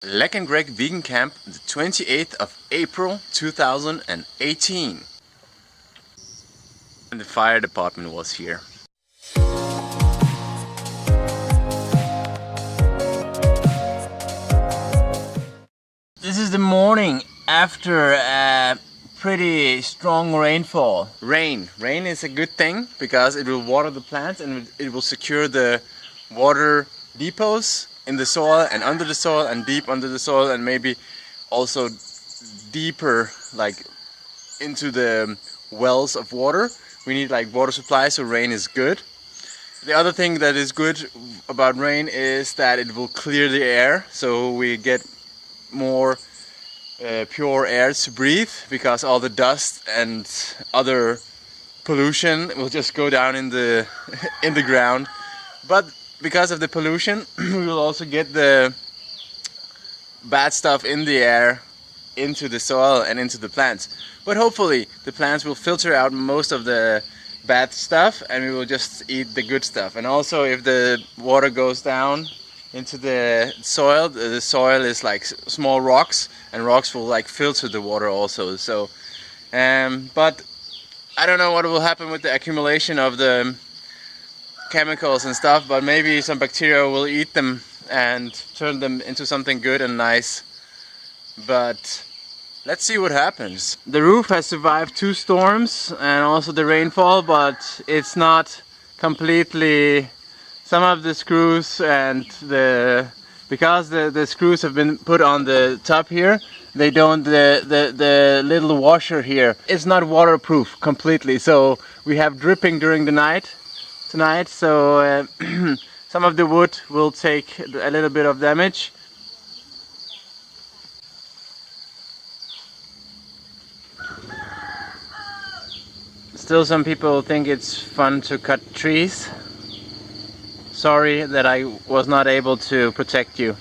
Lek and Greg Vegan Camp, the 28th of April 2018. And the fire department was here. This is the morning after a pretty strong rainfall. Rain is a good thing because it will water the plants and it will secure the water depots in the soil and under the soil and deep under the soil and maybe also deeper, like into the wells of water. We need like water supply, so rain is good. The other thing that is good about rain is that it will clear the air, so we get more pure air to breathe, because all the dust and other pollution will just go down in the in the ground. But because of the pollution, we will also get the bad stuff in the air into the soil and into the plants. But hopefully the plants will filter out most of the bad stuff and we will just eat the good stuff. And also, if the water goes down into the soil is like small rocks, and rocks will like filter the water also. So but I don't know what will happen with the accumulation of the chemicals and stuff, but maybe some bacteria will eat them and turn them into something good and nice. But let's see what happens. The roof has survived 2 storms and also the rainfall, but it's not completely. Some of the screws and because the screws have been put on the top here, they don't, the little washer here, it's not waterproof completely, so we have dripping during the night tonight, so some of the wood will take a little bit of damage. Still, some people think it's fun to cut trees. Sorry that I was not able to protect you.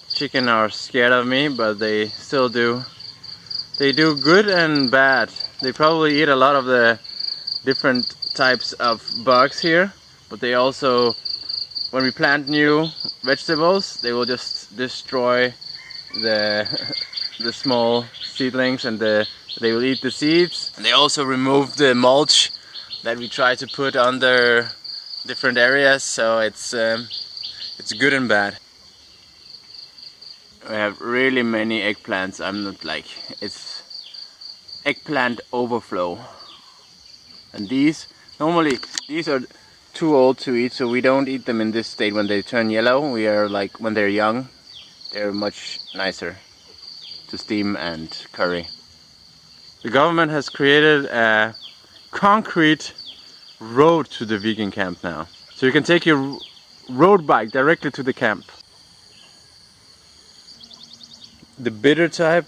Chicken are scared of me, but they still do. They do good and bad. They probably eat a lot of the different types of bugs here, but they also, when we plant new vegetables, they will just destroy the the small seedlings, and they will eat the seeds. And they also remove the mulch that we try to put under different areas, so it's good and bad. We have really many eggplants. I'm not like, it's eggplant overflow. And normally these are too old to eat, so we don't eat them in this state when they turn yellow. We are like, when they're young, they're much nicer to steam and curry. The government has created a concrete road to the vegan camp now, so you can take your road bike directly to the camp. The bitter type.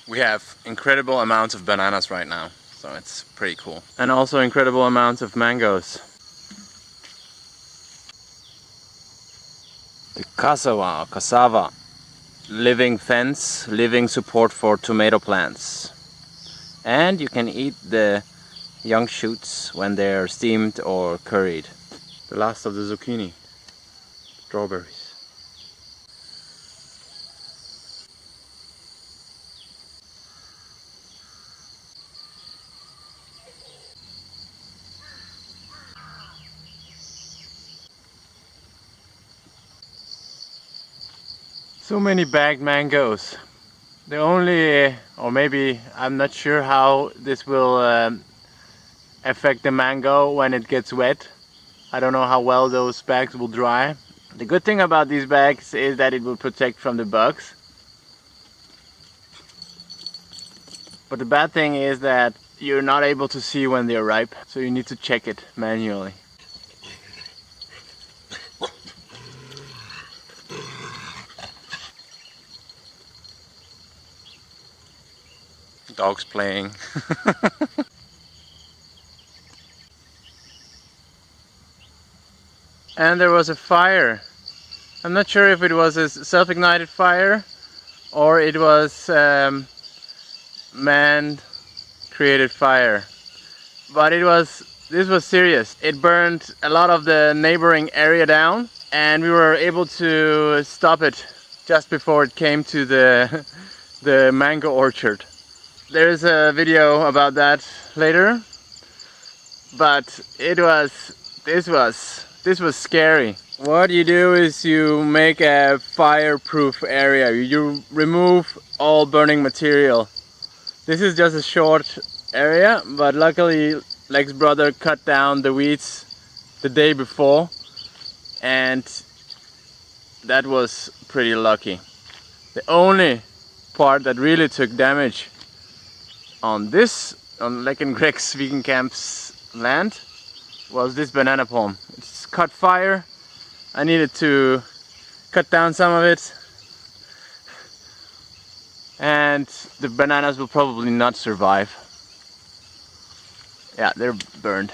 We have incredible amounts of bananas right now, so it's pretty cool. And also incredible amounts of mangoes. The cassava, living fence, living support for tomato plants. And you can eat the young shoots when they're steamed or curried. The last of the zucchini, strawberries. So many bagged mangoes. The only, or maybe, I'm not sure how this will affect the mango when it gets wet. I don't know how well those bags will dry. The good thing about these bags is that it will protect from the bugs. But the bad thing is that you're not able to see when they're ripe, so you need to check it manually. Dogs playing. And there was a fire. I'm not sure if it was a self-ignited fire or it was man created fire. But this was serious. It burned a lot of the neighboring area down, and we were able to stop it just before it came to the the mango orchard. There is a video about that later, but this was scary. What you do is you make a fireproof area. You remove all burning material. This is just a short area, but luckily Leg's brother cut down the weeds the day before, and that was pretty lucky. The only part that really took damage on Leg and Greg's vegan camp's land was this banana palm. It's caught fire. I needed to cut down some of it, and the bananas will probably not survive. Yeah, they're burned.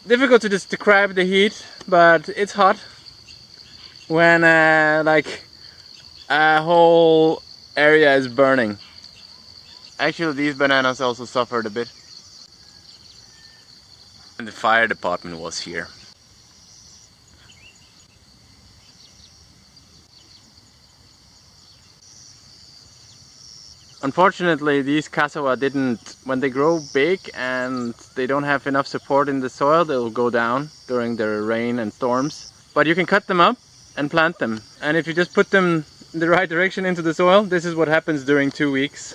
Difficult to describe the heat, but it's hot when like a whole area is burning. Actually, these bananas also suffered a bit. And the fire department was here. Unfortunately, these cassava didn't, when they grow big and they don't have enough support in the soil, they'll go down during the rain and storms. But you can cut them up and plant them. And if you just put them in the right direction into the soil, this is what happens during 2 weeks.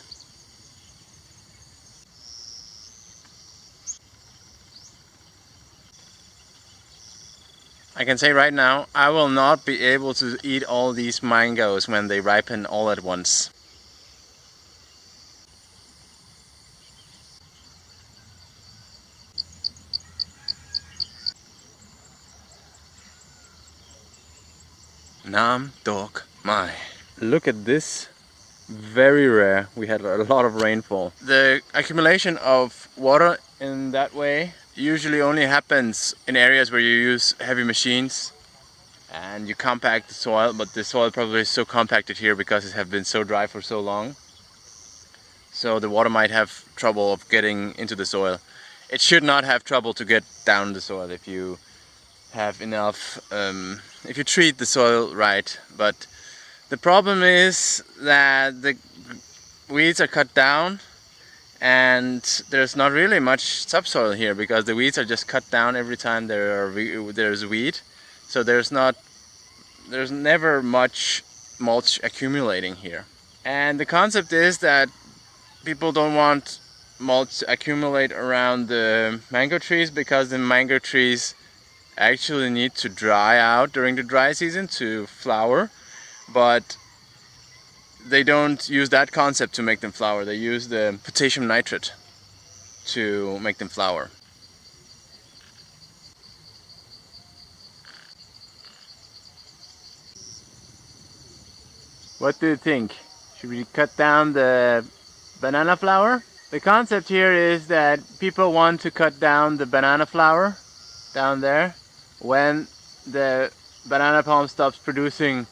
I can say right now, I will not be able to eat all these mangoes when they ripen all at once. Nam Dok Mai. Look at this. Very rare. We had a lot of rainfall. The accumulation of water in that way usually only happens in areas where you use heavy machines and you compact the soil, but the soil probably is so compacted here because it has been so dry for so long. So the water might have trouble of getting into the soil. It should not have trouble to get down the soil if you have enough, if you treat the soil right. But the problem is that the weeds are cut down and there's not really much subsoil here because the weeds are just cut down every time there's weed. So there's never much mulch accumulating here. And the concept is that people don't want mulch to accumulate around the mango trees because the mango trees actually need to dry out during the dry season to flower, but they don't use that concept to make them flower. They use the potassium nitrate to make them flower. What do you think? Should we cut down the banana flower? The concept here is that people want to cut down the banana flower down there when the banana palm stops producing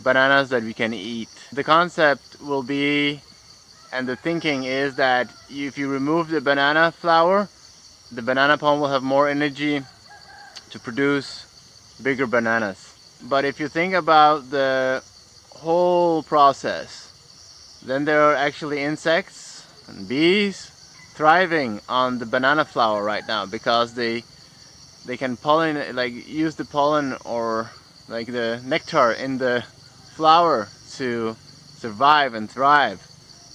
bananas that we can eat. The concept will be, and the thinking is that if you remove the banana flower, the banana palm will have more energy to produce bigger bananas. But if you think about the whole process, then there are actually insects and bees thriving on the banana flower right now because they can pollinate, like use the pollen or like the nectar in the flower to survive and thrive.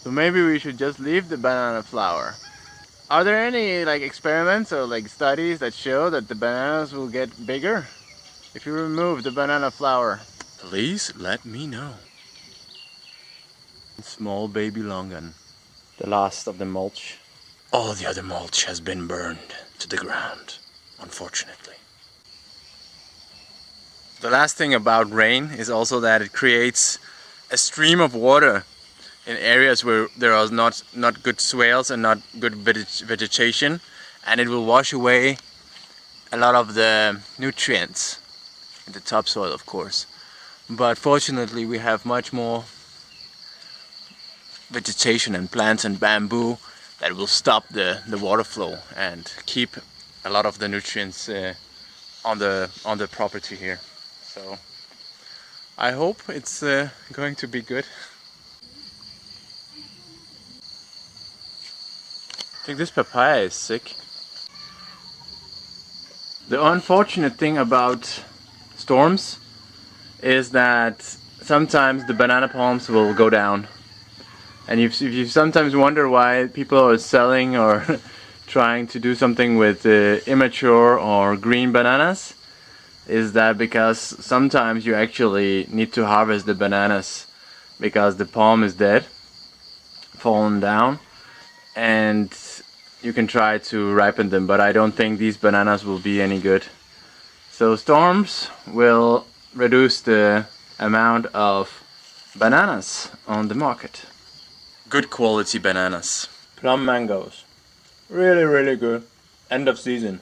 So maybe we should just leave the banana flower. Are there any like experiments or like studies that show that the bananas will get bigger if you remove the banana flower? Please let me know. Small baby longan. The last of the mulch. All the other mulch has been burned to the ground, unfortunately. The last thing about rain is also that it creates a stream of water in areas where there are not good swales and not good vegetation, and it will wash away a lot of the nutrients in the topsoil, of course. But fortunately we have much more vegetation and plants and bamboo that will stop the water flow and keep a lot of the nutrients on the property here. So I hope it's going to be good. I think this papaya is sick. The unfortunate thing about storms is that sometimes the banana palms will go down. And if you sometimes wonder why people are selling or trying to do something with immature or green bananas, is that because sometimes you actually need to harvest the bananas because the palm is dead, fallen down, and you can try to ripen them, but I don't think these bananas will be any good. So storms will reduce the amount of bananas on the market. Good quality bananas. Plum mangoes. Really, really good. End of season.